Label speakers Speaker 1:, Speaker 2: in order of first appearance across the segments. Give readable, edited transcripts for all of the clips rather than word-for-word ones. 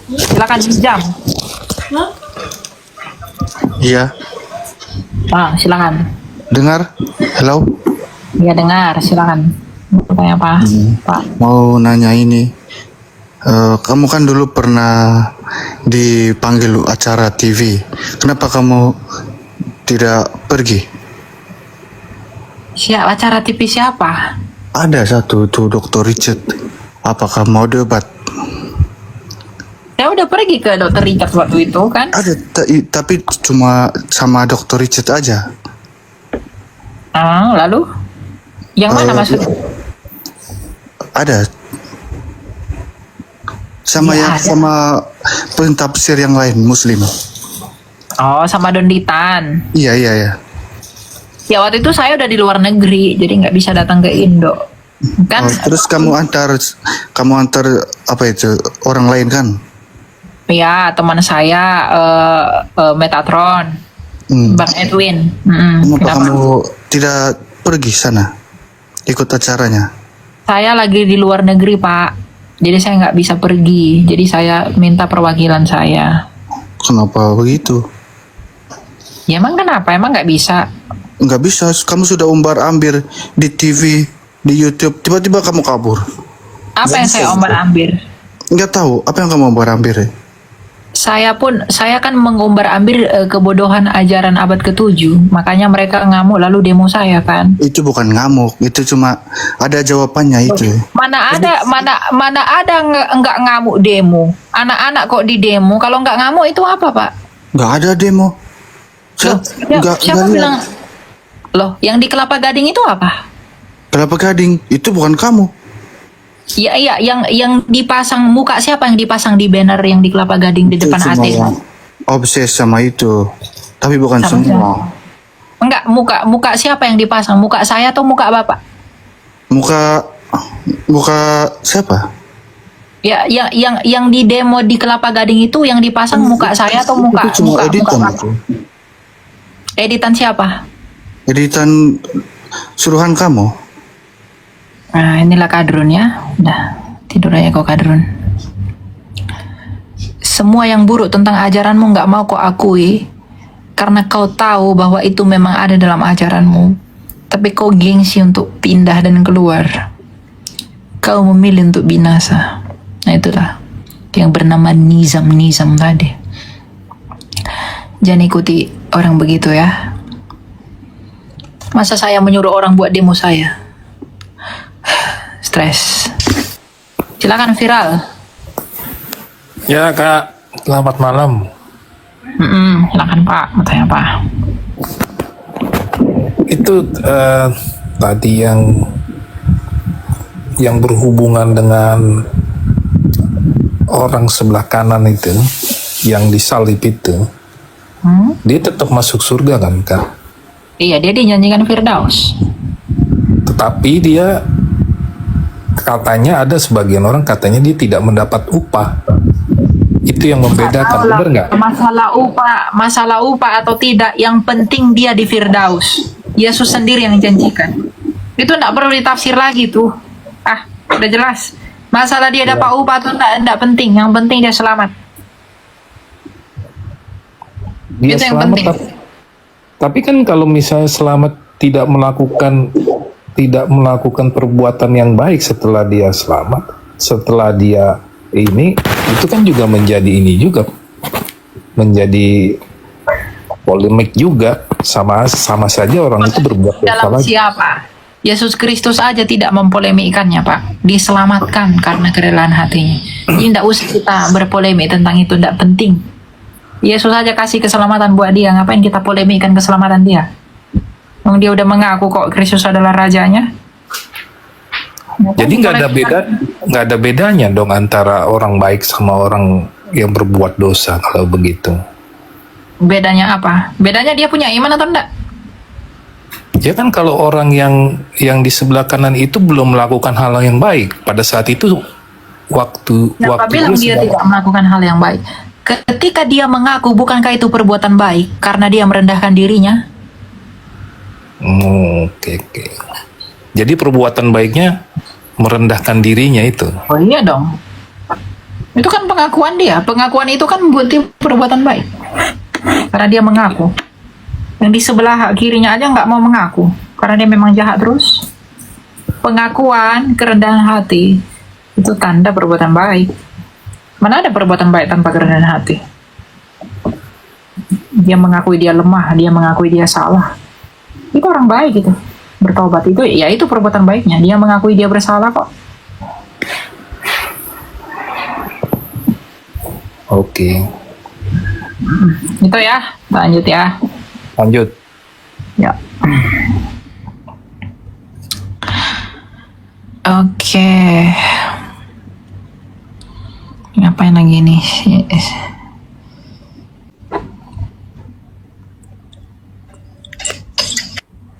Speaker 1: Silakan jam.
Speaker 2: Iya,
Speaker 1: Silakan.
Speaker 2: dengar. Halo,
Speaker 1: Ya dengar, silakan. Mau tanya apa, Pak?
Speaker 2: mau nanya ini. Kamu kan dulu pernah dipanggil acara TV. Kenapa kamu tidak pergi?
Speaker 1: Acara TV siapa?
Speaker 2: Ada satu tuh Dr. Richard. Apakah mau debat?
Speaker 1: Saya udah pergi ke dokter Richard waktu itu kan.
Speaker 2: Ada, tapi cuma sama Dr. Richard aja.
Speaker 1: Lalu? Yang mana maksudnya?
Speaker 2: Ada. Sama
Speaker 1: Ya, ada.
Speaker 2: sama pentafsir yang lain Muslim.
Speaker 1: Oh, sama Donditan.
Speaker 2: Iya, iya, iya.
Speaker 1: Ya waktu itu saya udah di luar negeri, jadi nggak bisa datang ke Indo. Kan?
Speaker 2: Terus kamu antar apa itu orang lain kan?
Speaker 1: Ya teman saya Metatron, Bang Edwin.
Speaker 2: Kenapa
Speaker 1: Kenapa?
Speaker 2: kamu tidak pergi sana ikut acaranya?
Speaker 1: Saya lagi di luar negeri, Pak. Jadi saya nggak bisa pergi. Jadi saya minta perwakilan saya.
Speaker 2: Kenapa begitu?
Speaker 1: Ya emang kenapa? Emang nggak bisa?
Speaker 2: Nggak bisa, kamu sudah umbar-ambir di TV, di YouTube, tiba-tiba kamu kabur.
Speaker 1: Apa yang saya ombar-ambir?
Speaker 2: Nggak tahu, apa yang kamu umbar-ambir?
Speaker 1: Saya kan mengumbar-ambir kebodohan ajaran abad ke-7. Makanya mereka ngamuk lalu demo saya kan.
Speaker 2: Itu bukan ngamuk, itu cuma ada jawabannya itu.
Speaker 1: Mana ada nggak ngamuk demo? Anak-anak kok di demo? Kalau nggak ngamuk itu apa, Pak?
Speaker 2: Nggak ada demo.
Speaker 1: Loh, siapa
Speaker 2: lihat.
Speaker 1: bilang? Loh, yang di Kelapa Gading itu apa?
Speaker 2: Kelapa Gading, itu bukan kamu.
Speaker 1: Iya, yang dipasang muka siapa yang dipasang di banner yang di Kelapa Gading di
Speaker 2: Itu
Speaker 1: depan
Speaker 2: cuma
Speaker 1: AT?
Speaker 2: yang obses sama itu, tapi bukan
Speaker 1: Sama
Speaker 2: semua.
Speaker 1: Enggak, muka siapa yang dipasang? Muka saya atau muka Bapak?
Speaker 2: Muka siapa?
Speaker 1: Ya, yang di demo di Kelapa Gading itu yang dipasang muka saya atau muka
Speaker 2: Itu cuma editan
Speaker 1: Bapak?
Speaker 2: itu.
Speaker 1: Editan siapa?
Speaker 2: Editan suruhan kamu.
Speaker 1: Nah, inilah kadrun ya. Udah, tidur aja kau kadrun. Semua yang buruk tentang ajaranmu nggak mau kau akui karena kau tahu bahwa itu memang ada dalam ajaranmu. Tapi kau gengsi untuk pindah dan keluar. Kau memilih untuk binasa. Nah itulah yang bernama nizam tadi. Jangan ikuti orang begitu ya. Masa saya menyuruh orang buat demo saya? Stres. Silakan viral.
Speaker 3: Ya Kak, selamat malam.
Speaker 1: Silakan Pak, mau tanya apa?
Speaker 3: Itu tadi yang berhubungan dengan orang sebelah kanan itu, yang disalib itu, dia tetap masuk surga kan Kak?
Speaker 1: Iya, dia dinyanyikan Firdaus.
Speaker 3: Tetapi dia katanya ada sebagian orang katanya dia tidak mendapat upah. Itu yang membedakan, benar nggak?
Speaker 1: Masalah upah atau tidak, yang penting dia di Firdaus. Yesus sendiri yang janjikan. Itu enggak perlu ditafsir lagi tuh. Udah jelas. Masalah dia dapat upah atau enggak penting. Yang penting dia selamat.
Speaker 3: Dia
Speaker 1: Itu yang
Speaker 3: selamat,
Speaker 1: penting.
Speaker 3: tapi kan kalau misalnya selamat tidak melakukan perbuatan yang baik setelah dia selamat, setelah dia ini, itu kan juga menjadi polemik juga, sama saja orang itu berbuat dosa
Speaker 1: Dalam
Speaker 3: lagi.
Speaker 1: siapa? Yesus Kristus aja tidak mempolemikkannya, Pak. Diselamatkan karena kerelaan hatinya. Jadi tidak usah kita berpolemik tentang itu, tidak penting. Yesus aja kasih keselamatan buat dia, ngapain kita polemikkan keselamatan dia? Dia udah mengaku kok Kristus adalah rajanya.
Speaker 3: Jadi nggak ada bedanya dong antara orang baik sama orang yang berbuat dosa kalau begitu.
Speaker 1: Bedanya apa? Bedanya dia punya iman atau enggak?
Speaker 3: Ya kan kalau orang yang di sebelah kanan itu belum melakukan hal yang baik pada saat itu, waktu
Speaker 1: Siapa bilang dia
Speaker 3: sedang-
Speaker 1: tidak melakukan hal yang baik? Ketika dia mengaku, bukankah itu perbuatan baik karena dia merendahkan dirinya?
Speaker 3: Oke. Jadi perbuatan baiknya merendahkan dirinya itu.
Speaker 1: Oh iya dong. Itu kan pengakuan dia. Pengakuan itu kan bukti perbuatan baik. Karena dia mengaku. Yang di sebelah kirinya aja nggak mau mengaku. Karena dia memang jahat terus. Pengakuan, kerendahan hati, itu tanda perbuatan baik. Mana ada perbuatan baik tanpa kerendahan hati? Dia mengakui dia lemah, dia mengakui dia salah. Itu orang baik gitu. Bertobat itu, ya itu perbuatan baiknya. Dia mengakui dia bersalah kok.
Speaker 3: Oke.
Speaker 1: Itu ya, lanjut ya.
Speaker 3: Lanjut.
Speaker 1: Ya. Oke. Ngapain lagi nih?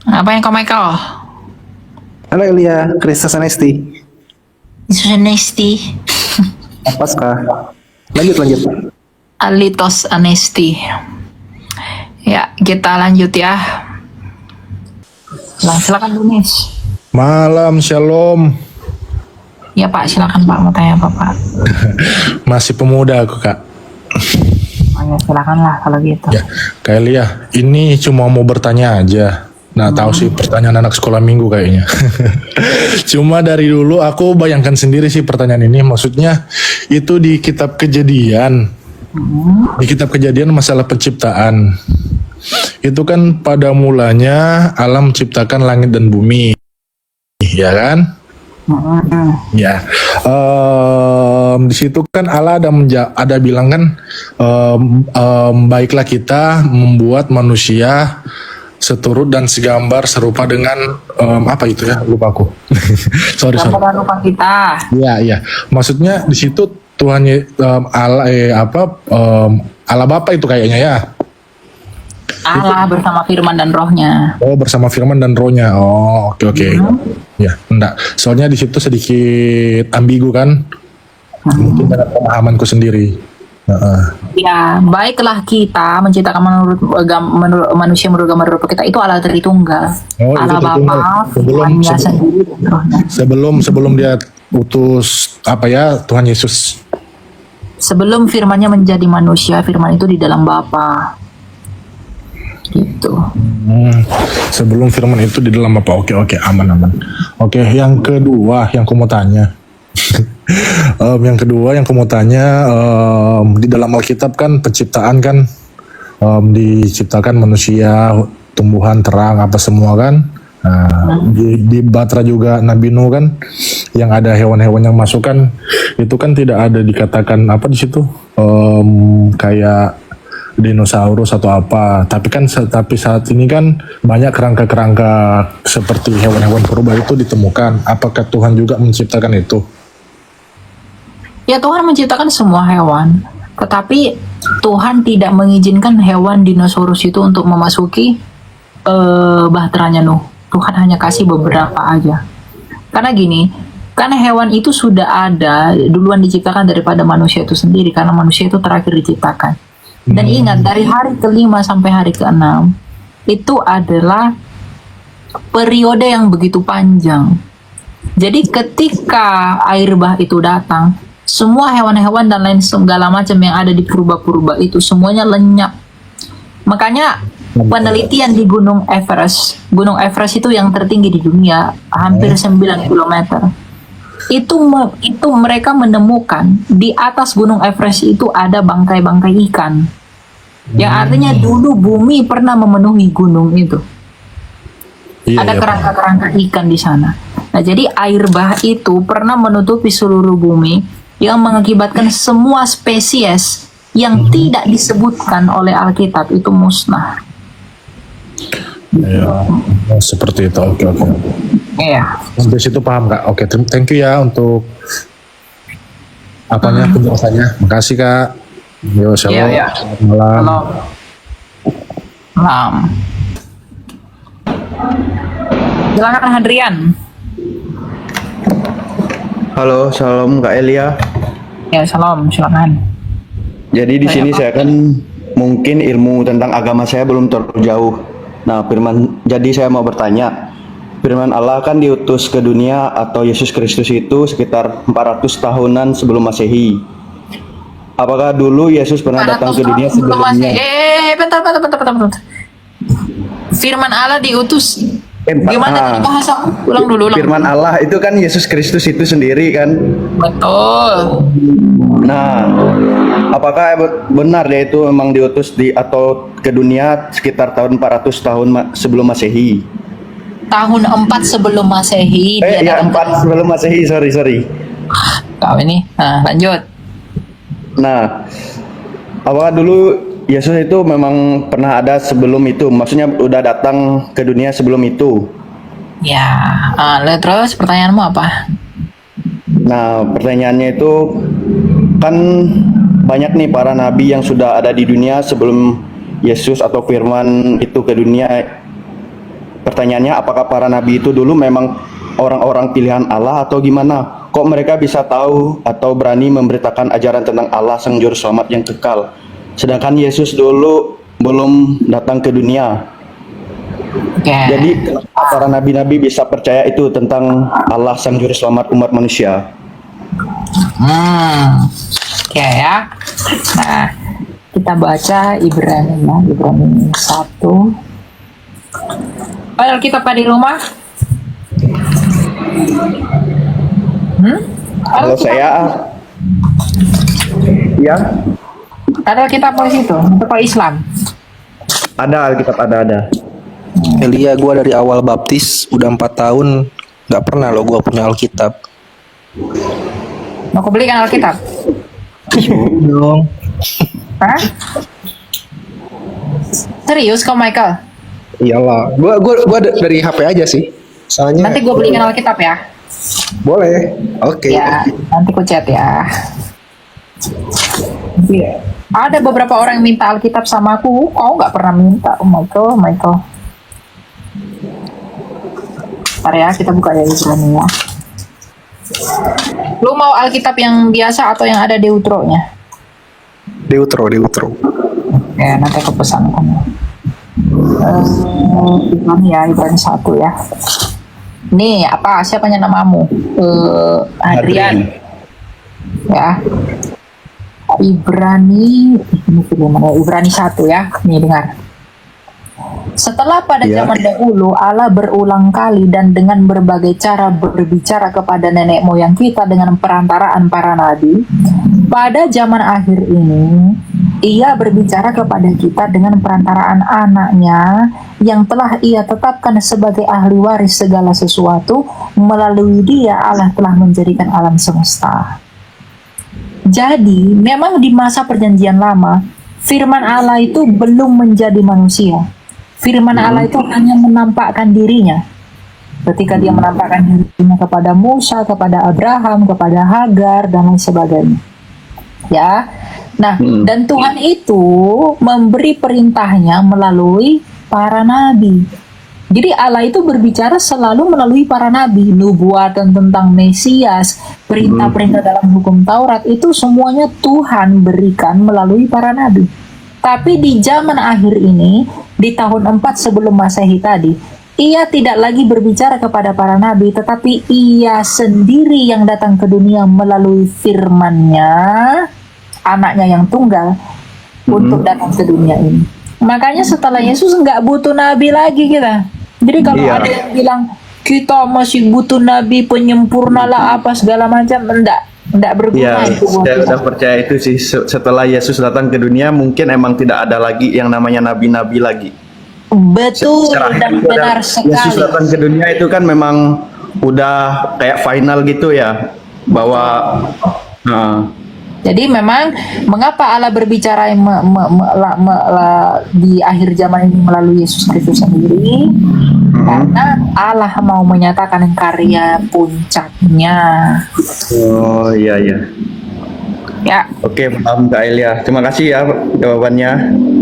Speaker 1: Ngapain kau Michael?
Speaker 4: Halo Elia, Kristus Anesti.
Speaker 1: Yesus Anesti.
Speaker 4: Paskah. Lanjut.
Speaker 1: Alitos Anesti. Ya, kita lanjut ya. Silakan Dunis.
Speaker 3: Malam shalom.
Speaker 1: Ya Pak, silakan Pak, mau tanya apa Pak?
Speaker 3: Masih pemuda aku, Kak.
Speaker 1: Oh, ya, silakanlah kalau gitu.
Speaker 3: Ya, Kak Elia, ini cuma mau bertanya aja. Nah, tahu sih pertanyaan anak sekolah minggu kayaknya. Cuma dari dulu aku bayangkan sendiri sih pertanyaan ini. Maksudnya itu di kitab Kejadian. Di kitab Kejadian masalah penciptaan. Itu kan pada mulanya Allah menciptakan langit dan bumi. Ya kan? Ya, di situ kan Allah ada bilang kan, baiklah kita membuat manusia seturut dan segambar serupa dengan apa itu ya, lupa aku. sorry.
Speaker 1: Gambar rupa kita.
Speaker 3: Iya. Maksudnya di situ Tuhan Allah Allah Bapa itu kayaknya ya.
Speaker 1: Allah bersama firman dan rohnya.
Speaker 3: Oh, bersama firman dan rohnya. Oh, oke. Ya, enggak. Soalnya di situ sedikit ambigu kan. Mungkin dengan pemahamanku sendiri.
Speaker 1: Ya, baiklah kita menciptakan manusia menurut gambar rupa kita, itu Allah Tritunggal.
Speaker 3: Oh, itu
Speaker 1: Allah
Speaker 3: Tritunggal.
Speaker 1: Bapa, Tuhannya sendiri dan rohnya.
Speaker 3: Sebelum dia utus Tuhan Yesus.
Speaker 1: Sebelum firmannya menjadi manusia, firman itu di dalam Bapa. Gitu.
Speaker 3: Sebelum firman itu di dalam apa? Oke, aman. Oke, yang kedua yang aku mau tanya. Di dalam Alkitab kan penciptaan kan diciptakan manusia, tumbuhan, terang, apa semua kan. Nah, di Batra juga Nabi Nuh kan, yang ada hewan-hewan yang masuk kan, itu kan tidak ada dikatakan apa di situ, kayak dinosaurus atau apa, tapi saat ini kan banyak kerangka-kerangka seperti hewan-hewan purba itu ditemukan. Apakah Tuhan juga menciptakan itu?
Speaker 1: Ya, Tuhan menciptakan semua hewan, tetapi Tuhan tidak mengizinkan hewan dinosaurus itu untuk memasuki bahteranya Nuh. Tuhan hanya kasih beberapa aja. Karena gini, karena hewan itu sudah ada duluan diciptakan daripada manusia itu sendiri, karena manusia itu terakhir diciptakan. Dan ingat, dari hari ke-5 sampai hari ke-6 itu adalah periode yang begitu panjang. Jadi ketika air bah itu datang, semua hewan-hewan dan lain segala macam yang ada di purba-purba itu semuanya lenyap. Makanya penelitian di Gunung Everest itu yang tertinggi di dunia, hampir 9 km. Itu mereka menemukan di atas Gunung Everest itu ada bangkai-bangkai ikan. Yang artinya dulu bumi pernah memenuhi gunung itu. Ada kerangka-kerangka ikan di sana. Nah, jadi air bah itu pernah menutupi seluruh bumi yang mengakibatkan semua spesies yang tidak disebutkan oleh Alkitab itu musnah.
Speaker 3: Ya, seperti itu. Oke.
Speaker 1: Iya.
Speaker 3: Sampai situ paham, Kak. Oke, thank you ya untuk penjelasannya. Makasih, Kak. Yo, shalom.
Speaker 1: Iya.
Speaker 3: Malam.
Speaker 1: Malam. Silakan Hadrian.
Speaker 4: Halo, shalom Kak Elia.
Speaker 1: Ya, salam, silakan.
Speaker 4: Jadi di sini saya kan mungkin ilmu tentang agama saya belum terlalu jauh. Nah, jadi saya mau bertanya. Firman Allah kan diutus ke dunia atau Yesus Kristus itu sekitar 400 tahunan sebelum Masehi. apakah dulu Yesus pernah datang ke dunia
Speaker 1: Belum masih.
Speaker 4: sebelumnya?
Speaker 1: Bentar. Firman Allah diutus. Gimana tadi bahasa? Ulang dulu.
Speaker 4: Firman Allah itu kan Yesus Kristus itu sendiri kan.
Speaker 1: Betul.
Speaker 4: Nah, apakah benar dia itu memang diutus atau ke dunia sekitar tahun 400 tahun sebelum Masehi?
Speaker 1: Tahun 4 sebelum Masehi dia
Speaker 4: Ya,
Speaker 1: datang.
Speaker 4: 4 sebelum Masehi, sorry.
Speaker 1: Kau ini. Nah, lanjut.
Speaker 4: Nah, apakah dulu Yesus itu memang pernah ada sebelum itu? Maksudnya udah datang ke dunia sebelum itu?
Speaker 1: Ya, terus pertanyaanmu apa?
Speaker 4: Nah, pertanyaannya itu kan banyak nih para nabi yang sudah ada di dunia sebelum Yesus atau firman itu ke dunia. Pertanyaannya, apakah para nabi itu dulu memang orang-orang pilihan Allah atau gimana? Kok mereka bisa tahu atau berani memberitakan ajaran tentang Allah Sang Juru Selamat yang kekal? Sedangkan Yesus dulu belum datang ke dunia.
Speaker 1: Oke.
Speaker 4: Jadi kenapa para nabi-nabi bisa percaya itu tentang Allah Sang Juru Selamat umat manusia?
Speaker 1: Oke ya. Nah, kita baca Ibrani 1. Padahal kita di rumah.
Speaker 4: Kalau saya, ya
Speaker 1: Padahal kita di situ, untuk Islam.
Speaker 4: ada Alkitab, ada.
Speaker 5: Elia, gue dari awal baptis udah 4 tahun nggak pernah lo gue punya Alkitab.
Speaker 1: Mau aku belikan Alkitab?
Speaker 5: Dong.
Speaker 1: Hah? Serius kau Michael?
Speaker 5: Iyalah, gua dari HP aja sih. Soalnya
Speaker 1: Nanti gue belikan Alkitab ya.
Speaker 5: boleh. Oke.
Speaker 1: Ya, nanti ku chat ya. Iya. Ada beberapa orang yang minta Alkitab sama aku, kau nggak pernah minta. Oh Michael. Ntar ya, kita buka ya Ibrani ya. Lu mau Alkitab yang biasa atau yang ada Deutro-nya?
Speaker 5: Deutro.
Speaker 1: Ya, nanti aku pesan kamu. Ibrani 1 ya. Nih, apa? Siapanya namamu? Adrian. Ya. Ibrani 1 ya. Nih dengar. Setelah pada zaman dahulu Allah berulang kali dan dengan berbagai cara berbicara kepada nenek moyang kita dengan perantaraan para nabi, pada zaman akhir ini Ia berbicara kepada kita dengan perantaraan anaknya yang telah Ia tetapkan sebagai ahli waris segala sesuatu. Melalui Dia Allah telah menjadikan alam semesta. Jadi, memang di masa perjanjian lama, firman Allah itu belum menjadi manusia. Firman Allah itu hanya menampakkan dirinya. Ketika dia menampakkan dirinya kepada Musa, kepada Abraham, kepada Hagar, dan lain sebagainya. Ya, nah, dan Tuhan itu memberi perintahnya melalui para nabi. Jadi Allah itu berbicara selalu melalui para nabi. Nubuatan tentang Mesias, perintah-perintah dalam hukum Taurat, itu semuanya Tuhan berikan melalui para nabi. Tapi di zaman akhir ini, di tahun 4 sebelum Masehi tadi, Ia tidak lagi berbicara kepada para nabi, tetapi Ia sendiri yang datang ke dunia melalui firman-Nya, anaknya yang tunggal, untuk datang ke dunia ini. Makanya setelah Yesus nggak butuh nabi lagi kita. Jadi kalau ada yang bilang kita masih butuh nabi penyempurna lah apa segala macam, enggak berguna
Speaker 4: Iya,
Speaker 1: itu buat
Speaker 4: saya
Speaker 1: kita.
Speaker 4: udah percaya itu sih. Setelah Yesus datang ke dunia, mungkin emang tidak ada lagi yang namanya nabi-nabi lagi.
Speaker 1: Betul dan benar
Speaker 4: Yesus
Speaker 1: sekali.
Speaker 4: datang ke dunia itu kan memang udah kayak final gitu ya, bahwa
Speaker 1: Jadi memang mengapa Allah berbicara di akhir zaman ini melalui Yesus Kristus sendiri? Karena Allah mau menyatakan karya puncaknya.
Speaker 4: oh iya.
Speaker 1: Ya,
Speaker 4: Oke, paham Kak Elia. Terima kasih ya jawabannya.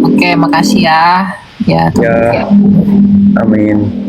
Speaker 1: oke, makasih ya. Ya,
Speaker 4: Ya. Amin.